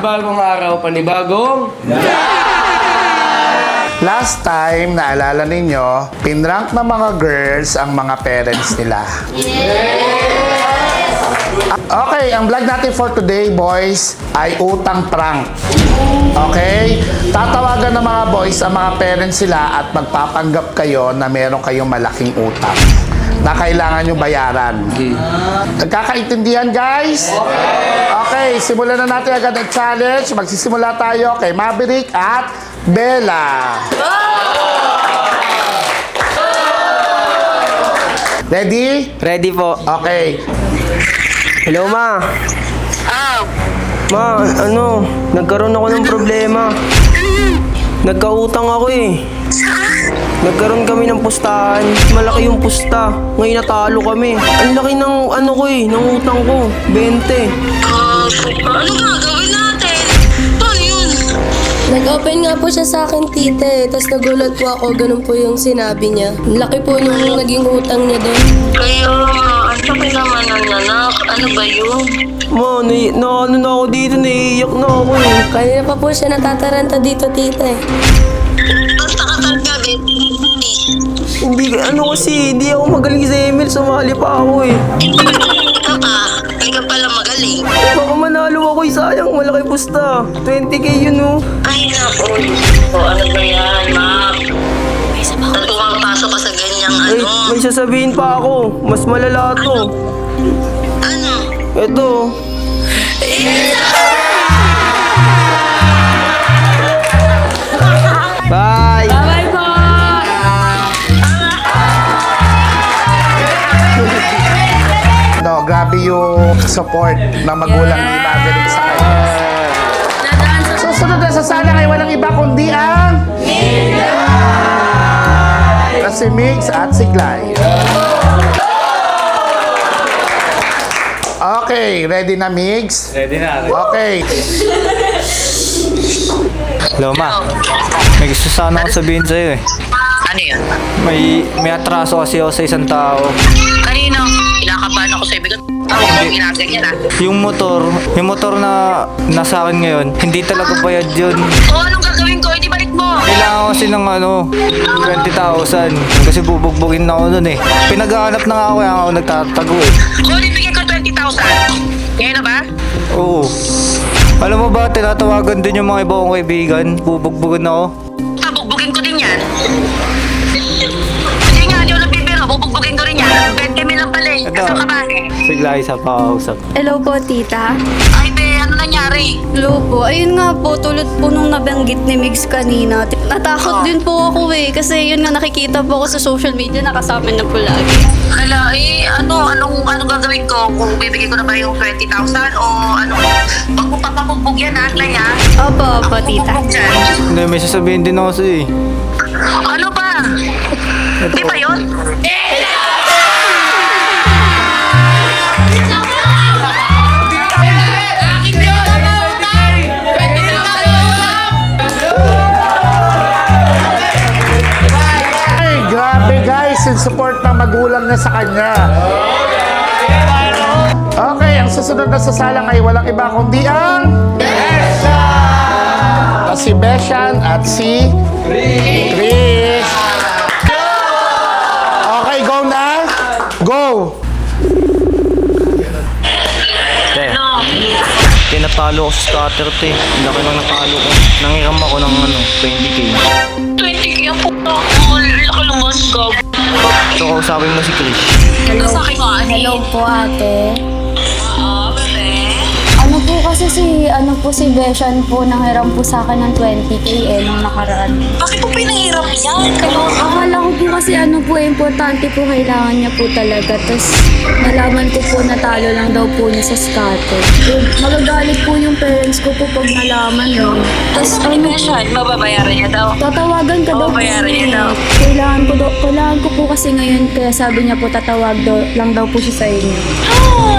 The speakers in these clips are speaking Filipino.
Panibagong araw, panibagong... Last time, naalala ninyo, pinrank ng mga girls ang mga parents nila. Okay, ang vlog natin for today, boys, ay utang prank. Okay? Tatawagan ng mga boys ang mga parents sila at magpapanggap kayo na meron kayong malaking utang na kailangan nyo bayaran. Nagkakaintindihan, guys? Okay, simulan na natin agad ang challenge. Magsisimula tayo kay Maverick at Bella. Ready? Ready po. Okay. Hello, Ma. Ma, nagkaroon ako ng problema. Nagkautang ako eh. Nagkaroon kami ng pustahan. Malaki yung pusta. Ngayon natalo kami. Ang laki ng ng utang ko. 20. Ano gagawin natin? Paano yun? Nag-open nga po siya sa akin, tite. Tapos nagulat po ako, ganun po yung sinabi niya. Laki po nung naging utang niya doon. Kaya, ang sakit naman ng nanak. Ano ba yun? Ma, na ako dito. Naiiyak na ako eh. Kanina pa po siya natataranta dito, tite. Basta katarga, baby. Hindi ako magaling sa email. Sumali pa ako eh. Ikaw ka. Ikaw pala magaling. Baka manalo ako eh. Sayang, malaki pusta. 20K yun oh. Ay, naku. O, ano ba yan, Map? Natuwang pasok ka sa ganyang Ay, may sasabihin pa ako. Mas malala to. Ano? Ito. Bye! Bye po! No, grabe yung support ng magulang ni Maverick sa kanya. Susunod na sa sala ay walang iba kundi ang... na si Mix at si Clyde. Okay, ready na, Mix? Ready na. Okay. Hello, Ma. May gusto sana ako sabihin sa'yo eh. Ano yun? May atraso kasi ako sa isang tao. Kanino? Kinakabahan ako sa ibigan. Ako yung ginaganyan ah. Yung motor na nasa akin ngayon, hindi talaga bayad yun. O, anong gagawin ko? Hindi balik mo. Kailangan ko kasi ng 20,000. Kasi bubugbugin na ako nun eh. Pinaghahanap na nga ako, kaya ako nagtatago eh. O, bigyan ko 20,000. Ngayon na ba? Oo. Alam mo ba, tinatawagan din yung mga iba kong kaibigan. Bubugbugan ako. Pabugbugin ko din yan. Hindi nga, hindi ako nagbibiro. Bubugbugin ko rin yan. 20 mil lang pala eh. Kasama ka ba? Sigla isa pa kausap. Hello po, tita. Ay, be, ano nangyari? Hello po. Ayun nga po, tulad po nung nabanggit ni Mix kanina. Natakot din po ako eh. Kasi yun nga nakikita po ako sa social media, nakasama na po lagi. Hala, eh, anong gagawin ko? Kung bibigyan ko na ba yung 20,000 o ano? Huwag mo papabugbog yan, ha, Clay, ha? Opo, opo, tita. Bugbog dyan. Hindi, may sasabihin din ako sa'yo eh. Ano ba? Di ba yun? Ay, grabe guys, yung support ng magulang niya sa kanya. Okay, ang susunod na sasalang ay walang iba kundi ang... Si Beshan at si... Chris. Okay, go na. Go. No. Tinatalo ako sa scatter te. Laki lang natalo ko. Nangiram ako ng 20K. 20K ang puto ko. Laki naman, gag. So, kausapin mo si Chris. Ito sa akin nga, Hello po, ate. bebe. Ano po si Beshan po nanghiram po sa akin ng 20K nung nakaraan. Bakit po pinahirap yan? Kayo, Akala ko po kasi importante po kailangan niya po talaga. Tapos nalaman ko po natalo lang daw po niya sa scatter. Magagalit po yung parents ko po pag nalaman yun. Tapos mababayaran niya daw. tatawagan ka daw po bayaran niya daw. Kailangan ko po kasi ngayon. Kaya sabi niya po lang daw po siya sa inyo.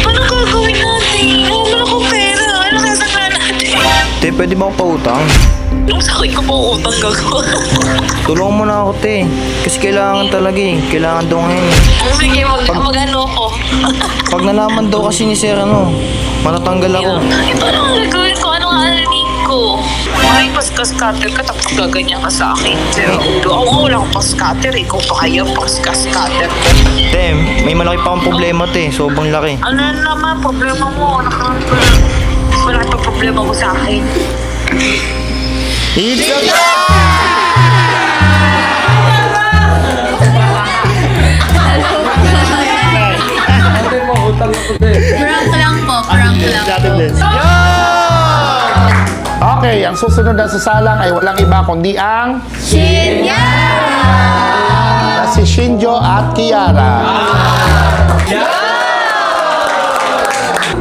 Paano gagawin natin? Wala akong pera. Ano kaya sakla natin? Te, pwede ba ako pautang? Nung sakit ko po utang gago. Tulungan mo na ako, te. Kasi kailangan talaga eh. Kailangan daw ngayon eh. Sige, mag-ano ko. Pag nalaman daw kasi ni Sir Matatanggal ako. Paano ang gagawin ko? Ano ang alanin ko? Ay, pas-scatter ka, tapos gaganyan ka sa akin. Ako nga wala akong pas-scatter eh. Ikaw pa kaya pas-scatter ko. Te, may malaki pa akong problema, te. Sobrang laki. Ano naman, problema mo? Wala pa problema mo sa akin. It's a Prank lang po, prank lang po. Okay, ang susunod na sasalang ay walang iba kundi ang Shinya! si Shinjo at Kiara.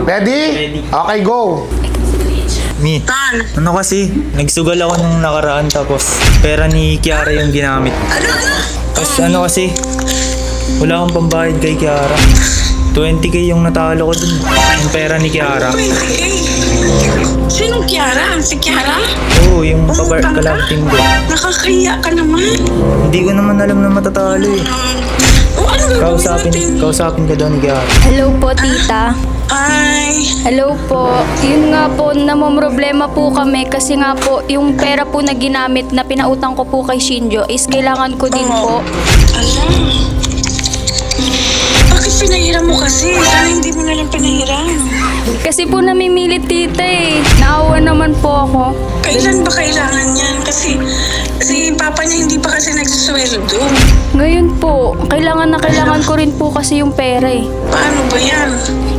Ready? Okay, go. Mi, ano kasi, nagsugal ako nung nakaraan tapos pera ni Kiara yung ginamit. Tapos ano kasi, wala akong pambayad kay Kiara. 20k yung natalo ko dun, yung pera ni Kiara. Sinong Kiara? Si Kiara? Oo, yung kalab team ko. Nakakahiya ka naman. Hindi ko naman alam na matatalo eh. O ano gagawin natin? Kausapin ka daw ni Kiara. Hello po, tita. Ay, Hello po. Yun nga po, namomroblema po kami kasi nga po, yung pera po na ginamit na pinautang ko po kay Shinjo is kailangan ko din po. alam. Bakit pinahiram mo kasi? Sana hindi mo nalang pinahiram. Kasi po namimilit tita eh. Naawa naman po ako. Kailan ba kailangan yan? Kasi si papa niya hindi pa kasi nagsusweldo. Ngayon po, kailangan na kailangan ko rin po kasi yung pera eh. Paano ba yan?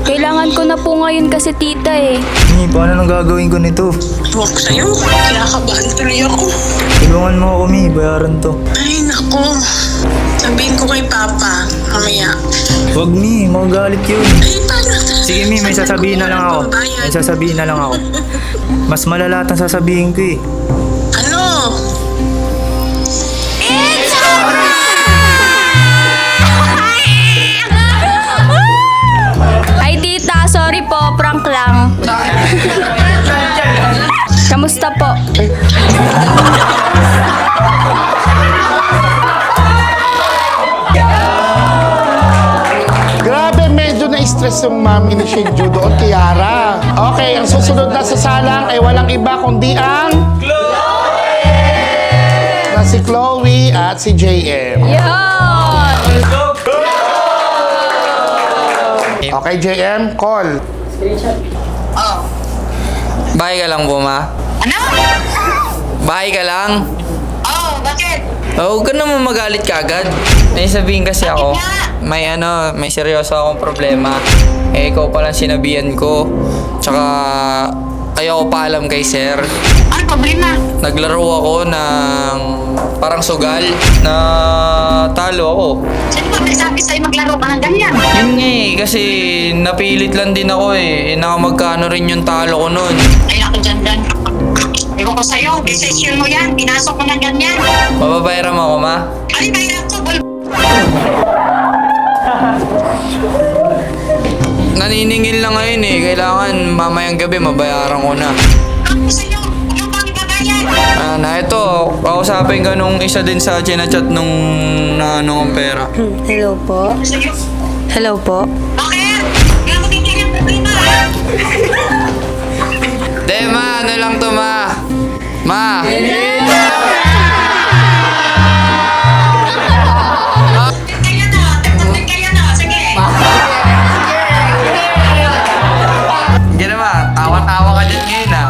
Kailangan ko na po ngayon kasi tita eh. Mi, paano nang gagawin ko nito? Huwag sa'yo. Kinakabahan tuloy ako. Tulungan mo ako, Mi, bayaran to. Ay, naku. Sabihin ko kay papa. Mamaya. Wag, Mi, magagalit yun. Ay, paano? Sige, Mi, may sasabihin na lang ako. May sasabihin na lang ako. Mas malala ang sasabihin ko eh. Ano? Ay tita, sorry po, prank lang. Kamusta po? Grabe, medyo na-stress yung mami ni Shinjo doon, Kiara. Okay, ang susunod na sasalang ay walang iba kundi ang na si Chloe at si JM. Yan! Okay, JM, call. Bahay ka lang po, ma? Ano? Bahay ka lang? Oh, bakit? Oh, huwag ka naman magalit kagad. May sabihin kasi ako, may seryoso akong problema. Eh, ikaw palang sinabihan ko. Tsaka, kayo ako paalam kay sir. Ano problema? Naglaro ako ng parang sugal na talo ako. Sino ba nagsabi sa'yo maglaro ka ng ganyan? Yun nga eh, kasi napilit lang din ako eh. Nakamagkano rin yung talo ko nun. Ay, ako dyan. Ewan ko sa'yo, decision mo yan. Pinasok mo ng ganyan. Mababayaran mo ako, ma? Ay, bayan ko. Naniningil lang ngayon eh. Kailangan mamayang gabi mabayaran ko na. Ako sa'yo. Ano bang ibabayan? Ito, kausapin ka nung isa din sa chinachat nung ng pera. Hello po. Sa'yo. Hello po. Bakit? Kaya magiging yung problema, ha? De, ma, ano lang to, ma? Ma! Kaya na. Tagpapit kaya na. Sige. Hindi na, ma. Tawa-tawa ka dyan ngayon, ah.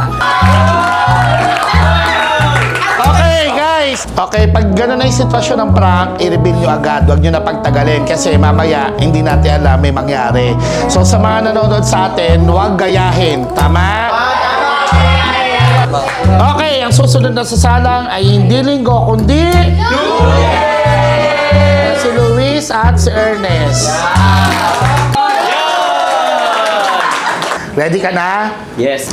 Okay, guys. Okay, pag gano'n na yung sitwasyon ng prank, i-reveal nyo agad. Huwag nyo na pagtagalin kasi mamaya hindi natin alam may mangyari. So, sa mga nanonood sa atin, huwag gayahin. Tama? Okay, ang susunod na sasalang ay hindi linggo, kundi si Luis at si Ernest. Ready ka na? Yes.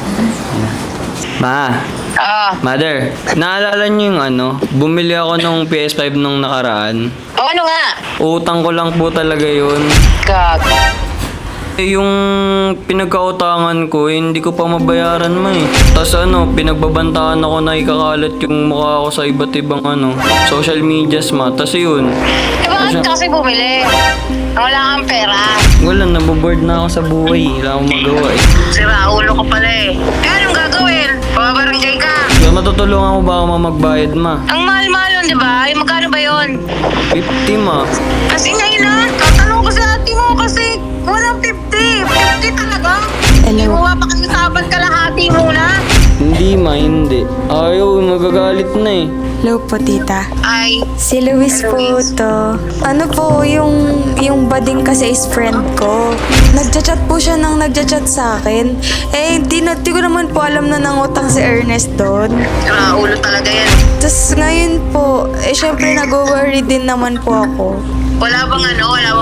Mother, naalala niyo yung bumili ako nung PS5 nung nakaraan. O, ano nga? Utang ko lang po talaga yun. Yung pinagkautangan ko, hindi ko pa mabayaran mo eh. Tapos pinagbabantaan ako na ikakalat yung mukha ko sa iba't ibang social medias Tapos yun. Eh, bakit ka kasi bumili? Wala kang pera. Wala, naboboard na ako sa buhay. Wala akong magawa eh. Sira ulo ko pala eh. Eh, anong gagawin? Pababarangay ka. So, matutulungan mo ba ako magbayad, ma? Ang mahal-mahal yun, di ba? Ay, magkano ba yun? 50, ma. Kasi ngayon na, tatanong ko sa ate mo kasi walang 50. 50 talaga? Hindi mo ba pakiusapan kalahati muna? Hindi, ma, hindi. Ayaw, magagalit na eh. Hello po, tita. Ay, Si Luis po to. Ano po, yung bading kasi is friend ko. Nagchat-chat po siya nang nagchat-chat sa akin. Eh, di ko naman po alam na nangutang si Ernest doon. sira ulo talaga yan. Tapos ngayon po, eh syempre nag-worry din naman po ako. Wala bang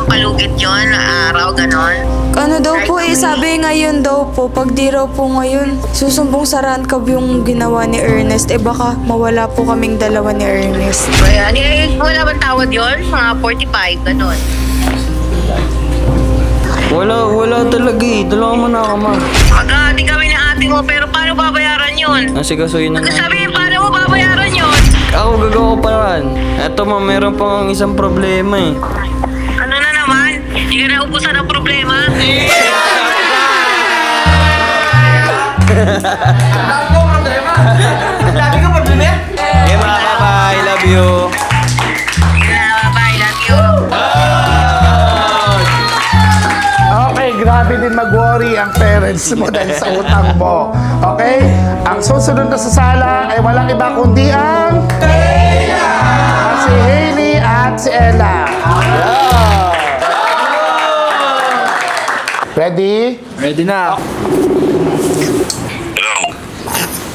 palugit yun? Araw, ganon? Ano daw po eh, sabi ngayon daw po, pag di raw po ngayon, susumbong sa Rancab yung ginawa ni Ernest, eh baka mawala po kaming dalawa ni Ernest. Ayan, eh, wala bang tawad yun? Mga 45, ganon. Wala talaga eh. Tulungan mo na ako, ma. Mag-aati kami ni ate mo, pero paano babayaran yun? Nasigasuhin na na. Sabihin, paano mo babayaran yun? Ako gagawa ko paraan. Eto, ma, meron pang isang problema eh. Ano na naman? Hindi ka na ubusan ng problema? Okay, ma, bye-bye. Love you. Bye, love you. Okay, grabe din mag-worry ang parents mo dahil sa utang mo. Okay? Ang susunod na sasalang ay walang iba kundi ang... Si Hailey at si Ella. Ready? Ready na.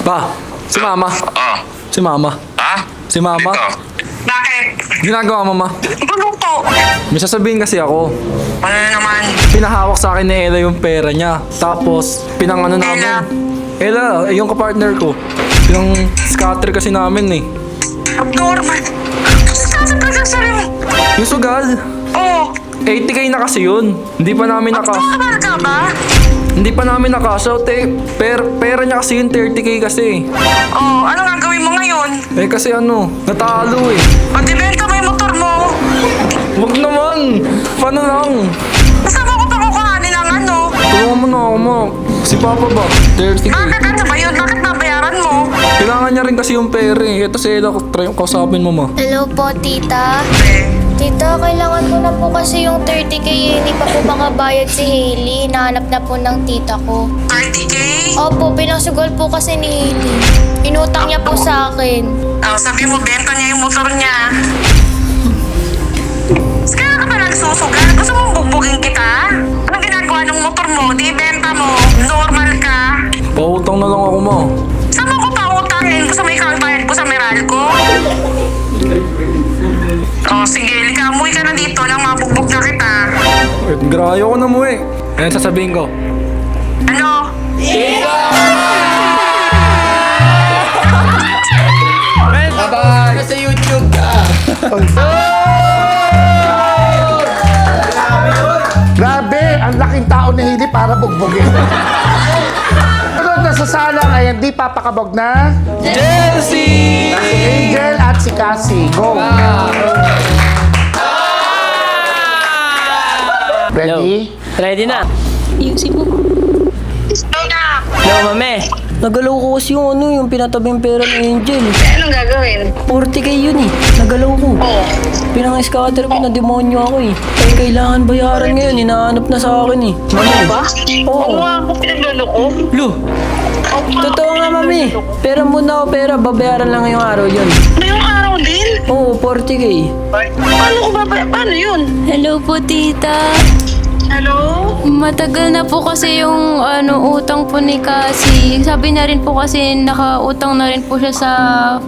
Pa, si mama. Si mama. Si mama. Bakit? Ginagawa mo, ma. Paluto. May sasabihin kasi ako. Ano na naman? Pinahawak sa akin ni Ella yung pera niya. Tapos, pinangano namin. Ella, yung kapartner ko. Pinang scatter kasi namin eh. Abnormal. Saan ka sasabi mo? Yung sugal. Oo. 80k na kasi yun. Hindi pa namin Abnormal ka ba? Hindi pa namin nakasout eh. Pera niya kasi yung 30k kasi. Oo. Ano gagawin mo ngayon? Eh kasi ano, natalo eh. Pag-ibenta mo yung motor mo. Wag naman! Paano lang? Kasama ko pa kukuhanin ng ano. Tulungan mo na ako, ma. Si Papa ba? 30k. Bakit ano ba yun? Bakit babayaran mo? Kailangan niya rin kasi yung pera eh. Ito si Ella, try yung kausapin mo, ma. Hello po, tita. Tita, kailangan ko na po kasi yung 30k. Hindi pa po makabayad si Hailey. Nahanap na po ng tita ko. 30k? Opo, pinasugal po kasi ni Hailey. Inutang niya po sa akin. Sabi mo, benta niya yung motor niya. Kaya ka pa nagsusugal? Gusto mong bugbugin kita? Anong ginagawa ng motor mo? Di benta mo. Normal ka. Pautang na lang ako, ma. Saan mo ko pautangin? Gusto mo ikaw ibayad ko sa Meralco? Sige, lika, umuwi ka na dito nang mabugbog na kita. Grayo ko na mo eh. Ayan, sasabihin ko. Ano? Bye-bye! Sa YouTube ka! Grabe, ang laking tao ni Hailey para bugbugin. Sunod na sasalang ay hindi papakabog na... Chelsea! Si Angel at si Cassie. Go! Ready? Ready na? Ayusin mo. Hello, mame. Nagalaw ko kasi yung pinatabing pera ni Angel. Anong gagawin? 40k yun eh. Nagalaw ko. Oo. Pinang-scatter ko na demonyo ako eh. Eh, kailangan bayaran ngayon. Hinahanap na sa akin eh. Mami. Ba? Oo. Oo nga ako pinagluloko. Lu, totoo nga, mami. Pera muna ako pera. Babayaran lang ngayong araw yun. Ngayong araw din? Oo, 40k. Paano ko paano yun? Hello po, tita. Hello? Matagal na po kasi yung utang po ni Cassie. Sabi na rin po kasi nakautang na rin po siya sa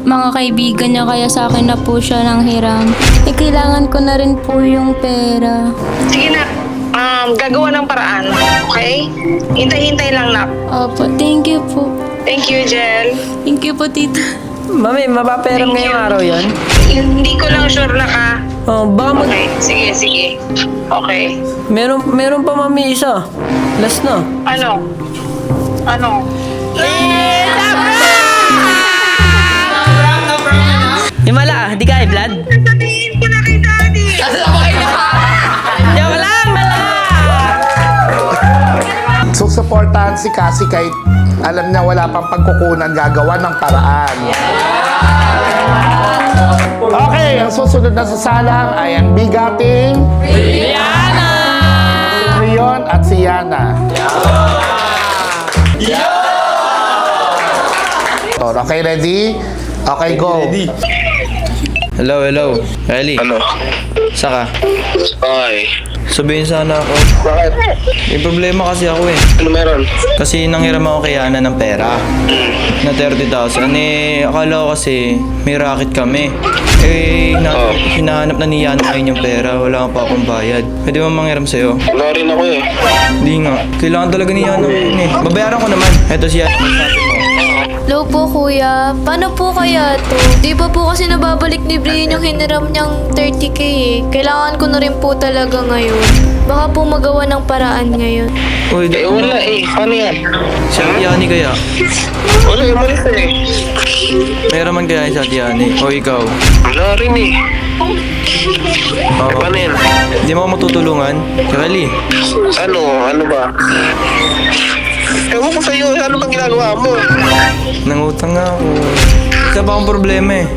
mga kaibigan niya kaya sa akin na po siya nang hiram. Eh, kailangan ko na rin po yung pera. Sige na. Gagawa ng paraan. Okay? Hintay-hintay lang na. Opo, thank you po. Thank you, Jel. Thank you po, tita. Mami, mapaperam ngayong araw yan? Hindi ko lang sure na ka. Oh, baka mag... Okay, sige. Okay. Meron pa, mami, isa. Last na. Ano? Himala, di ka Vlad? Sabihin ko na kay Daddy. Yaw lang, mala! So sa sinusuportahan si Cassie kahit alam niya wala pang pagkukunan, gagawa ng paraan. Okay, ang susunod na sasalang ay ang bigating Rihanna! Si Rion at si Yana. Okay, ready? Okay, go. Hello. Riley. Ano? Saka. Okay. Sabihin sana ako. Bakit? May problema kasi ako eh. Ano meron? Kasi nanghiram ako kay Ana ng pera. Na 30,000. Eh, akala ko kasi may racket kami. Eh, hinahanap na ni Yana ngayon yung pera. Wala pa akong bayad. Pwede mo manghiram sa'yo? Wala rin ako eh. Hindi nga. Kailangan talaga ni Yana ngayon eh. Babayaran ko naman. Eto siya. Hello po kuya, paano po kaya to? Di ba po kasi nababalik ni Brian yung hiniram niyang 30k eh. Kailangan ko na rin po talaga ngayon. Baka po magawa ng paraan ngayon. Uy, Wala eh. Paano yan? siya Yani kaya? Wala eh. Malis eh. Meron man kaya siya Yani? O ikaw? Wala rin eh. Oo. Paano yan? Hindi mo ako matutulungan? Riley. Ano ba? Ewan ko sa'yo. Ano bang ginagawa mo? Nangutang nga ako. Isa pa akong problema eh.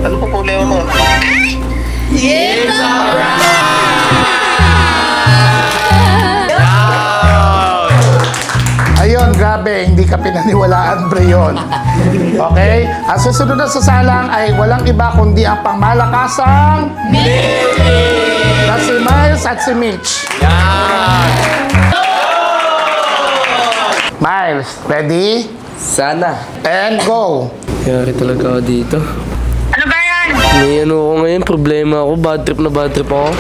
Ano pa problema mo? Ayun, grabe, hindi ka pinaniwalaan, Brion. Okay? Ang susunod na sasalang ay walang iba kundi ang pangmalakasang na si Miles at si Mitch. Miles, ready? Sana. And go! Yari talaga ako dito. Ano ba yan? May ano ako ngayon, problema ako. Bad trip ako.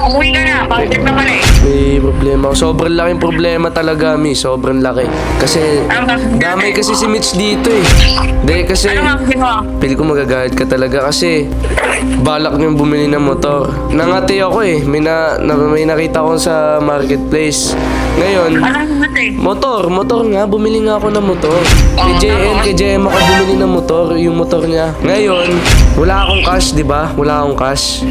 Umuwi ka na. Bakit na pala eh? May problema ako. Sobrang laking problema talaga, Mi. Sobrang laki. Kasi, damay kasi si Mitch dito eh. Hindi, kasi, pili ko magagalit ka talaga kasi balak niyong bumili ng motor. Nangati ako eh. May nakita ko sa marketplace. Ngayon, motor nga. Bumili nga ako ng motor. Kay JM ako bumili ng motor, yung motor niya. Ngayon, wala akong cash, di ba? Wala akong cash.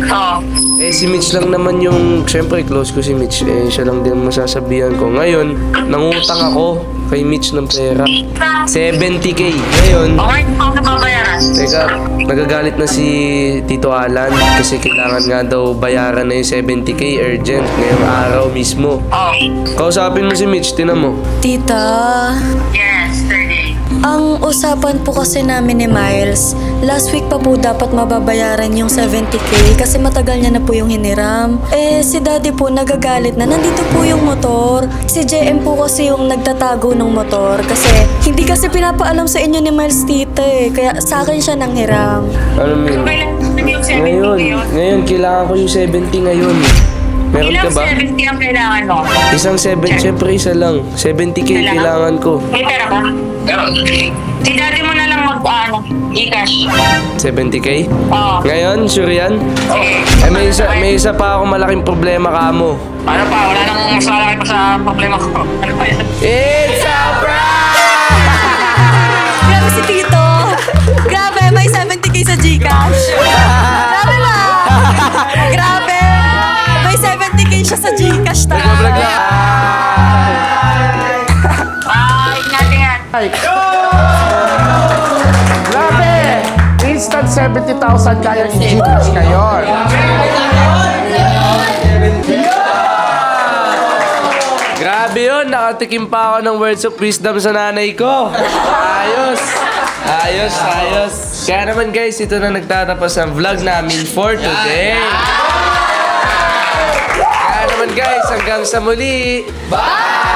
Eh, si Mitch lang naman yung, syempre, close ko si Mitch. Eh, siya lang din ang masasabihan ko. Ngayon, nangutang ako kay Mitch ng pera. 70k. Ngayon, Okay, ako nababayaran. teka, nagagalit na si Tito Alan kasi kailangan nga daw bayaran na yung 70k urgent ngayong araw mismo. Kausapin mo si Mitch, tinan mo. Tita, Yes, 30. ang usapan po kasi namin ni Miles, last week pa po dapat mababayaran yung 70k kasi matagal niya na po yung hiniram. Eh, si daddy po nagagalit na nandito po yung motor. Si JM po kasi yung nagtatago ng motor kasi hindi kasi pinapaalam sa inyo ni Miles tita eh. Kaya sa akin siya nanghiram. Ano mo yun? Ngayon, kailangan ko yung 70 ngayon. Meron ka ba? 70 ang kailangan mo. Isang 7, syempre isa lang. 70k kailangan ko. May pera ka? Si daddy mo na lang i-cash. 70k? Oo. Ngayon, sure yan? Eh, may isa pa akong malaking problema ka mo. Ano pa? Wala nang mas malaki pa sa problema ko. Ano pa yan? It's a prank! Grabe si Tito! Grabe, may 70k sa Gcash! Grabe ba? Grabe! May 70k siya sa Gcash ta! Ingat. Ay. Grabe! Instant 70,000 kaya i-Gcash ngayon. Grabe yun, nakatikim pa ako ng words of wisdom sa nanay ko. Ayos. Kaya naman guys, ito na nagtatapos ang vlog namin for today. Kaya naman guys, hanggang sa muli. Bye!